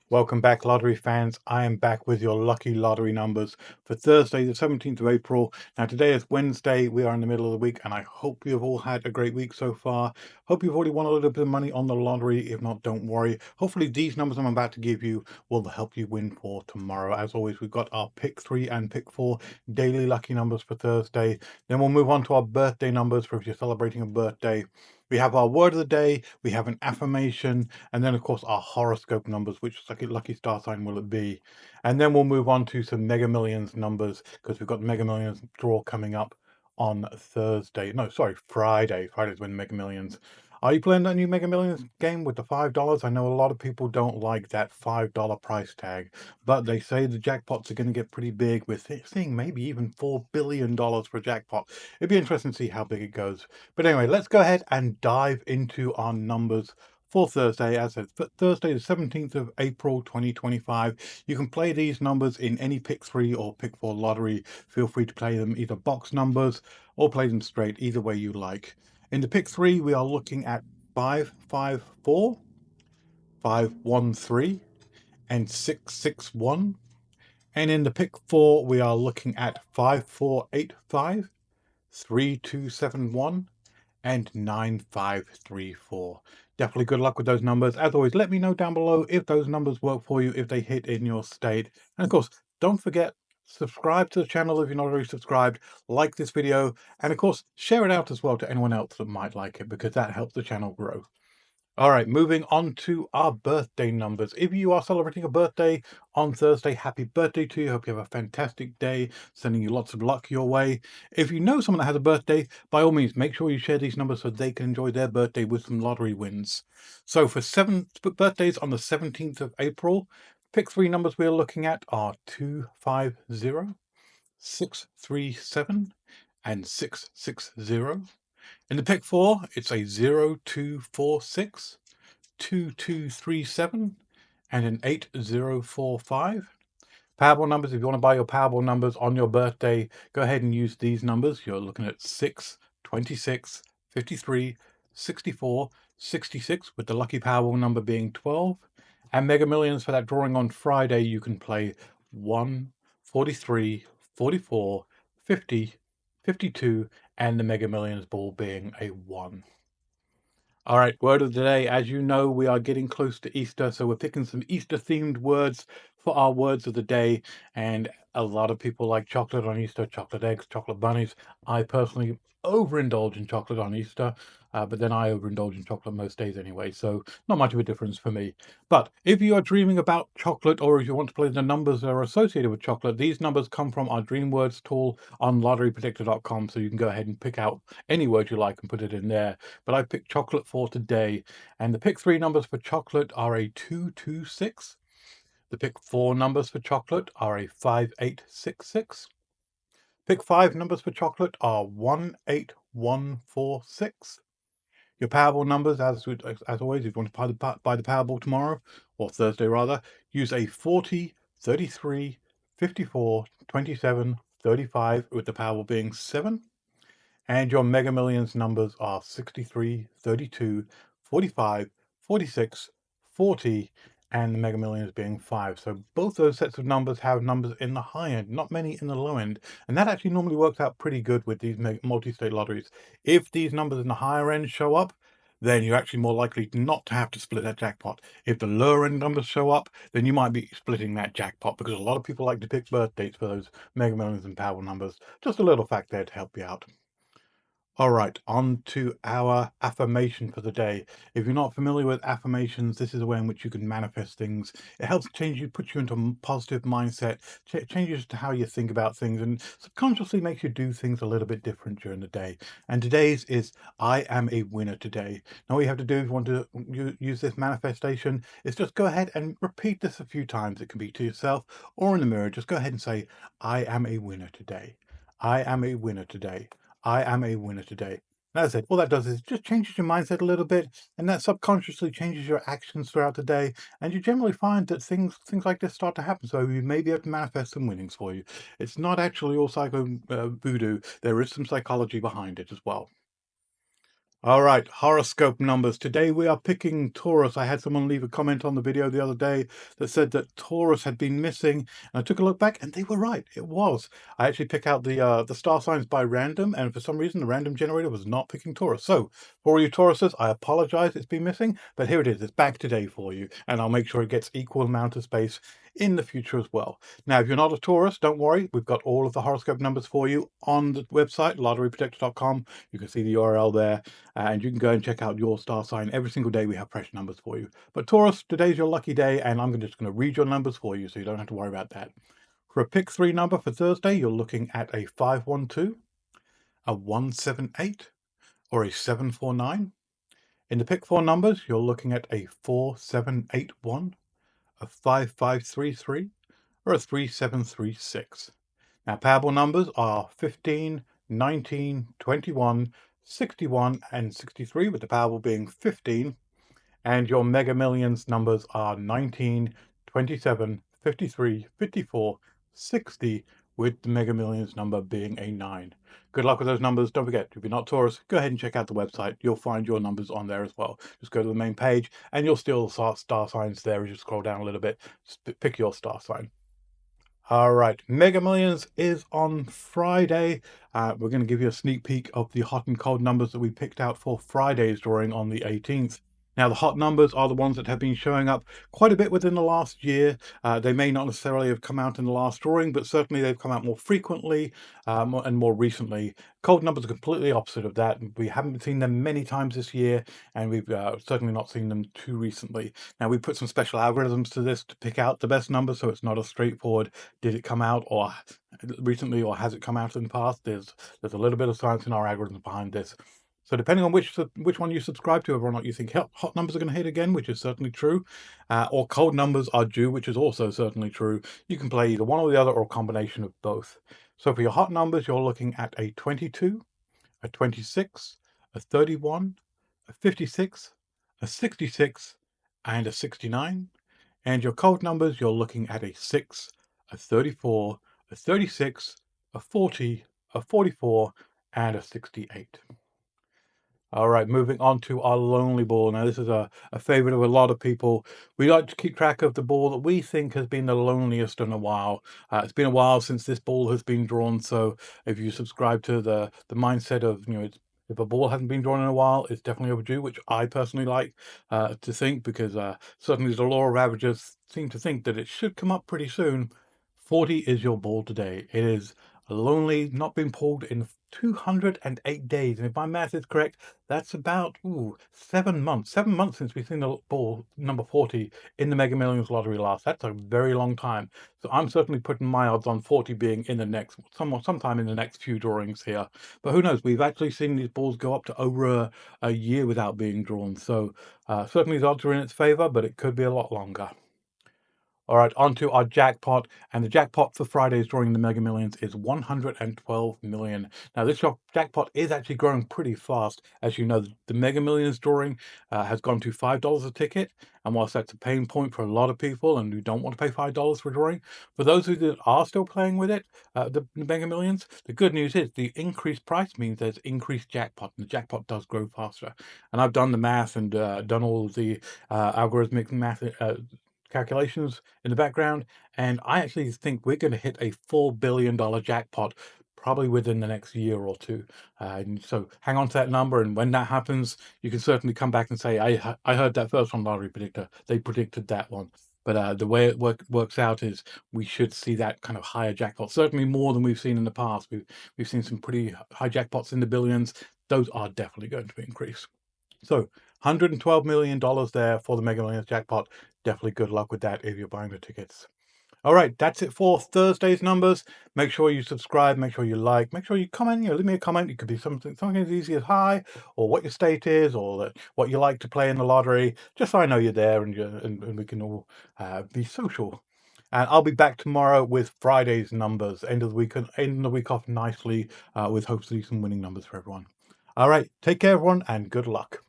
Welcome back, lottery fans. I am back with your lucky lottery numbers for Thursday, the 17th of April. Now, today is Wednesday. We are in the middle of the week, and I hope you've all had a great week so far. Hope you've already won a little bit of money on the lottery. If not, don't worry. Hopefully, these numbers I'm about to give you will help you win for tomorrow. As always, we've got our pick 3 and pick 4 daily lucky numbers for Thursday. Then we'll move on to our birthday numbers for if you're celebrating a birthday. We have our word of the day, we have an affirmation, and then, of course, our horoscope numbers, which lucky star sign will it be? And then we'll move on to some Mega Millions numbers because we've got Mega Millions draw coming up on Thursday. No, sorry, Friday. Friday's when Mega Millions. Are you playing that new Mega Millions game with the $5? I know a lot of people don't like that $5 price tag, but they say the jackpots are going to get pretty big. We're seeing maybe even $4 billion for a jackpot. It'd be interesting to see how big it goes. But anyway, let's go ahead and dive into our numbers for Thursday. As it's Thursday, the 17th of April, 2025. You can play these numbers in any pick 3 or pick 4 lottery. Feel free to play them either box numbers or play them straight, either way you like. In the pick 3, we are looking at 554, 513, and 661. And in the pick 4, we are looking at 5485, 3271, and 9534. Definitely good luck with those numbers. As always, let me know down below if those numbers work for you, if they hit in your state. And of course, don't forget, subscribe to the channel if you're not already subscribed, like this video, and of course, share it out as well to anyone else that might like it because that helps the channel grow. All right, moving on to our birthday numbers. If you are celebrating a birthday on Thursday, happy birthday to you. Hope you have a fantastic day. Sending you lots of luck your way. If you know someone that has a birthday, by all means, make sure you share these numbers so they can enjoy their birthday with some lottery wins. So for birthdays on the 17th of April, pick 3 numbers we're looking at are 250, 637, and 660. In the pick 4, it's a 0246, 2237, and an 8045. Powerball numbers, if you want to buy your Powerball numbers on your birthday, go ahead and use these numbers. You're looking at 6, 26, 53, 64, 66, with the lucky Powerball number being 12. And Mega Millions for that drawing on Friday, you can play 1, 43, 44, 50, 52, and the Mega Millions ball being a 1. All right, word of the day. As you know, we are getting close to Easter, so we're picking some Easter-themed words for our words of the day. And a lot of people like chocolate on Easter, chocolate eggs, chocolate bunnies. I personally overindulge in chocolate on Easter, but then I overindulge in chocolate most days anyway, so not much of a difference for me. But if you are dreaming about chocolate, or if you want to play the numbers that are associated with chocolate, these numbers come from our Dream Words tool on lotterypredictor.com, so you can go ahead and pick out any word you like and put it in there. But I picked chocolate for today, and the pick 3 numbers for chocolate are a 226. The pick 4 numbers for chocolate are a 5866. Pick 5 numbers for chocolate are 18146. Your Powerball numbers, as always, if you want to buy the Powerball tomorrow, or Thursday rather, use a 40, 33, 54, 27, 35, with the Powerball being 7. And your Mega Millions numbers are 63, 32, 45, 46, 40, and the Mega Millions being 5. So both those sets of numbers have numbers in the high end, not many in the low end. And that actually normally works out pretty good with these multi-state lotteries. If these numbers in the higher end show up, then you're actually more likely not to have to split that jackpot. If the lower end numbers show up, then you might be splitting that jackpot because a lot of people like to pick birth dates for those Mega Millions and Powerball numbers. Just a little fact there to help you out. All right, on to our affirmation for the day. If you're not familiar with affirmations, this is a way in which you can manifest things. It helps change you, put you into a positive mindset, changes to how you think about things, and subconsciously makes you do things a little bit different during the day. And today's is I am a winner today. Now, all you have to do if you want to use this manifestation is just go ahead and repeat this a few times. It can be to yourself or in the mirror. Just go ahead and say, I am a winner today. I am a winner today. I am a winner today. That's it. All that does is just changes your mindset a little bit, and that subconsciously changes your actions throughout the day. And you generally find that things like this start to happen. So you may be able to manifest some winnings for you. It's not actually all psycho voodoo. There is some psychology behind it as well. All right, horoscope numbers. Today we are picking Taurus. I had someone leave a comment on the video the other day that said that Taurus had been missing, and I took a look back, and they were right. It was. I actually pick out the star signs by random, and for some reason the random generator was not picking Taurus. So for all you Tauruses, I apologize. It's been missing, but here it is. It's back today for you, and I'll make sure it gets equal amount of space in the future as well. Now, if you're not a Taurus, don't worry. We've got all of the horoscope numbers for you on the website, lotteryprotector.com. You can see the URL there, and you can go and check out your star sign. Every single day we have fresh numbers for you. But Taurus, today's your lucky day, and I'm just going to read your numbers for you so you don't have to worry about that. For a pick 3 number for Thursday, you're looking at a 512, a 178, or a 749. In the pick 4 numbers, you're looking at a 4781, a 5533, or a 3736. Now, Powerball numbers are 15, 19, 21, 61, and 63, with the Powerball being 15. And your Mega Millions numbers are 19, 27, 53, 54, 60, with the Mega Millions number being a 9. Good luck with those numbers. Don't forget, if you're not Taurus, go ahead and check out the website. You'll find your numbers on there as well. Just go to the main page, and you'll still see star signs there as you scroll down a little bit. Just pick your star sign. All right, Mega Millions is on Friday. We're going to give you a sneak peek of the hot and cold numbers that we picked out for Friday's drawing on the 18th. Now, the hot numbers are the ones that have been showing up quite a bit within the last year. They may not necessarily have come out in the last drawing, but certainly they've come out more frequently and more recently. Cold numbers are completely opposite of that. We haven't seen them many times this year, and we've certainly not seen them too recently. Now, we put some special algorithms to this to pick out the best numbers, so it's not a straightforward, did it come out or recently, or has it come out in the past? There's a little bit of science in our algorithms behind this. So depending on which one you subscribe to, whether or not you think hot numbers are going to hit again, which is certainly true, or cold numbers are due, which is also certainly true, you can play either one or the other or a combination of both. So for your hot numbers, you're looking at a 22, a 26, a 31, a 56, a 66, and a 69. And your cold numbers, you're looking at a 6, a 34, a 36, a 40, a 44, and a 68. All right, moving on to our lonely ball. Now, this is a favorite of a lot of people. We like to keep track of the ball that we think has been the loneliest in a while. It's been a while since this ball has been drawn, so if you subscribe to the mindset of, if a ball hasn't been drawn in a while, it's definitely overdue, which I personally like to think, because certainly the law of averages seem to think that it should come up pretty soon. 40 is your ball today. It is lonely, not been pulled in 208 days. And if my math is correct, that's about 7 months. 7 months since we've seen the ball number 40 in the Mega Millions lottery last. That's a very long time. So I'm certainly putting my odds on 40 being in the next, sometime in the next few drawings here. But who knows? We've actually seen these balls go up to over a year without being drawn. So certainly the odds are in its favor, but it could be a lot longer. All right, on to our jackpot. And the jackpot for Friday's drawing the Mega Millions is 112 million. Now, this jackpot is actually growing pretty fast. As you know, the Mega Millions drawing has gone to $5 a ticket. And whilst that's a pain point for a lot of people and who don't want to pay $5 for a drawing, for those who are still playing with it, the Mega Millions, the good news is the increased price means there's increased jackpot, and the jackpot does grow faster. And I've done the math and done all of the algorithmic math calculations in the background, and I actually think we're going to hit a $4 billion jackpot probably within the next year or two. And so hang on to that number, and when that happens, you can certainly come back and say, I heard that first one, Lottery Predictor. They predicted that one. But the way it works out is we should see that kind of higher jackpot, certainly more than we've seen in the past. We've seen some pretty high jackpots in the billions. Those are definitely going to increase. So $112 million there for the Mega Millions jackpot. Definitely good luck with that if you're buying the tickets. All right, that's it for Thursday's numbers. Make sure you subscribe, make sure you like, make sure you comment, leave me a comment. It could be something as easy as hi, or what your state is, or what you like to play in the lottery, just so I know you're there, and we can all be social. And I'll be back tomorrow with Friday's numbers, end of the week off nicely, with hopefully some winning numbers for everyone. All right, take care, everyone, and good luck.